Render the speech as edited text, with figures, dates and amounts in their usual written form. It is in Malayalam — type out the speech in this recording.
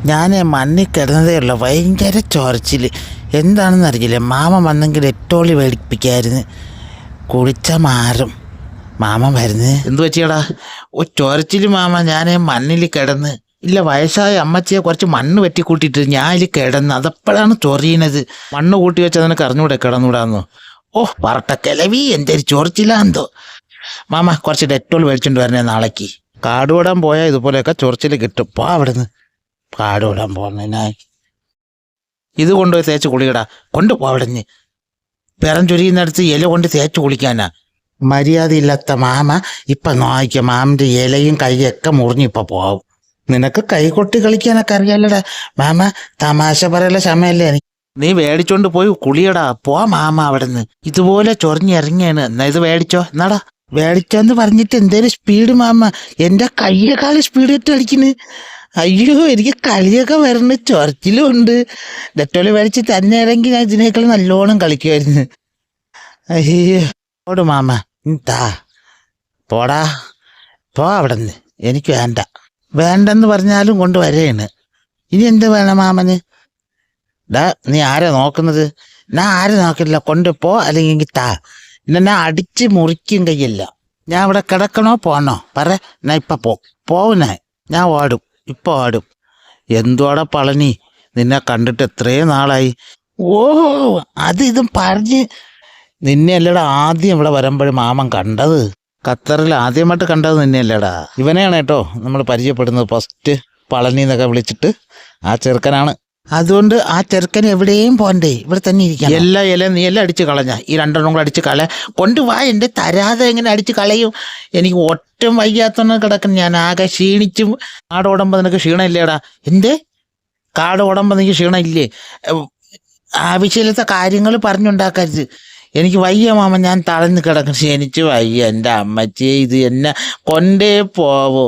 ഞാൻ മണ്ണിൽ കിടന്നതേ ഉള്ളൂ, ഭയങ്കര ചൊറച്ചിൽ. എന്താണെന്ന് അറിയില്ല. മാമ വന്നെങ്കിൽ എട്ടോളി മേടിപ്പിക്കായിരുന്നു, കുളിച്ചാൽ മാറും. മാമ വരുന്നത് എന്തു പറ്റിയടാ? ഓ ചൊരച്ചിൽ മാമ. ഞാൻ മണ്ണിൽ കിടന്ന് ഇല്ല, വയസ്സായ അമ്മച്ചിയെ കുറച്ച് മണ്ണ് വെട്ടി കൂട്ടിയിട്ട് ഞാൻ ഇതിൽ കിടന്ന്, അതപ്പോഴാണ് ചൊറിയണത്. മണ്ണ് കൂട്ടി വെച്ച് അതിനൊക്കെ അറിഞ്ഞൂടെ കിടന്നൂടാന്നോ? ഓ പറട്ട കിളവി, എന്തൊരു ചൊറിച്ചിലാന്തോ. മാമ കുറച്ച് ഡെറ്റോൾ മേടിച്ചോണ്ട് വരണേ നാളേക്ക്. കാടുവിടാൻ പോയാൽ ഇതുപോലെയൊക്കെ ചൊറിച്ചിൽ കിട്ടും. പോ അവിടുന്ന്. കാടുവിടാൻ പോകുന്നതിനായി ഇത് കൊണ്ടുപോയി തേച്ച് കുളിക്കടാ. കൊണ്ടുപോ അവിടുന്ന്. പിറം ചൊരിയുന്നിടത്ത് ഇല കൊണ്ട് തേച്ച് കുളിക്കാനാ. മര്യാദയില്ലാത്ത മാമ. ഇപ്പം നോക്കിയ മാമിൻ്റെ ഇലയും കൈയൊക്കെ മുറിഞ്ഞിപ്പോൾ പോവും. നിനക്ക് കൈ കൊട്ടി കളിക്കാനൊക്കെ അറിയാലടാ മാമ. തമാശ പറയല സമയല്ലേ എനിക്ക്. നീ മേടിച്ചോണ്ട് പോയി കുളിയടാ. പോ മാമ അവിടുന്ന്. ഇതുപോലെ ചൊറിഞ്ഞിറങ്ങിയാണ്. എന്നാ ഇത് മേടിച്ചോ. എന്നാടാ മേടിച്ചോന്ന് പറഞ്ഞിട്ട് എന്തേലും സ്പീഡ് മാമ. എൻ്റെ കയ്യേക്കാൾ സ്പീഡ് ഇട്ട് കളിക്കുന്നു. അയ്യോ, എനിക്ക് കളിയൊക്കെ വരണ, ചൊറച്ചിലും ഉണ്ട്. ഡെറ്റോളി മേടിച്ച് തന്നെ ഇറങ്ങി ഞാൻ ഇതിനേക്കാൾ നല്ലോണം കളിക്കുമായിരുന്നു. അയ്യോ ഓട് മാമ. താ പോടാ, പോ അവിടെ നിന്ന്. എനിക്ക് വേണ്ട. വേണ്ടെന്ന് പറഞ്ഞാലും കൊണ്ട് വരേണ്. ഇനി എന്ത് വേണം മാമന്? ഡാ നീ ആരാ നോക്കുന്നത്? ഞാൻ ആരും നോക്കില്ല. കൊണ്ടുപോ, അല്ലെങ്കിൽ താ. പിന്നെ ഞാൻ അടിച്ച് മുറിക്കും കയ്യല്ല. ഞാൻ ഇവിടെ കിടക്കണോ പോണോ പറ. ഞാൻ ഇപ്പം പോവും. ഞാൻ ഓടും, ഇപ്പം ഓടും. എന്തുവാടാ പളനി, നിന്നെ കണ്ടിട്ട് എത്രയും നാളായി. ഓ അത് ഇതും പറഞ്ഞ് നിന്നെ അല്ലടാ ആദ്യം ഇവിടെ വരുമ്പോഴും മാമൻ കണ്ടത്. ഖത്തറിൽ ആദ്യമായിട്ട് കണ്ടത് നിന്നെയല്ലേടാ. ഇവനെയാണ് കേട്ടോ നമ്മൾ പരിചയപ്പെടുന്നത് ഫസ്റ്റ്. പളനി എന്നൊക്കെ വിളിച്ചിട്ട് ആ ചെറുക്കനാണ്. അതുകൊണ്ട് ആ ചെറുക്കൻ എവിടെയും പോണ്ടേ, ഇവിടെ തന്നെ ഇരിക്കാം. എല്ലാ ഇലയും നീ എല്ലാം അടിച്ച് കളഞ്ഞ. ഈ രണ്ടെണ്ണം കൂടെ അടിച്ച് കള. കൊണ്ടുപോവാ. എൻ്റെ തരാതെ എങ്ങനെ അടിച്ച് കളയും? എനിക്ക് ഒട്ടും വയ്യാത്തോണ്ട് കിടക്കണം. ഞാൻ ആകെ ക്ഷീണിച്ചും. കാട് ഓടുമ്പോൾ നിനക്ക് ക്ഷീണം ഇല്ലേടാ? എന്തേ കാട് ഓടുമ്പോൾ നിനക്ക് ക്ഷീണം ഇല്ലേ? ആവശ്യമില്ലാത്ത കാര്യങ്ങൾ പറഞ്ഞുണ്ടാക്കരുത്. എനിക്ക് വയ്യ മാമ, ഞാൻ തളർന്ന് കിടക്കണം. ക്ഷീണിച്ച് വയ്യ. എൻ്റെ അമ്മച്ചിയെ ഇത് എന്നെ കൊണ്ടേ പോവോ.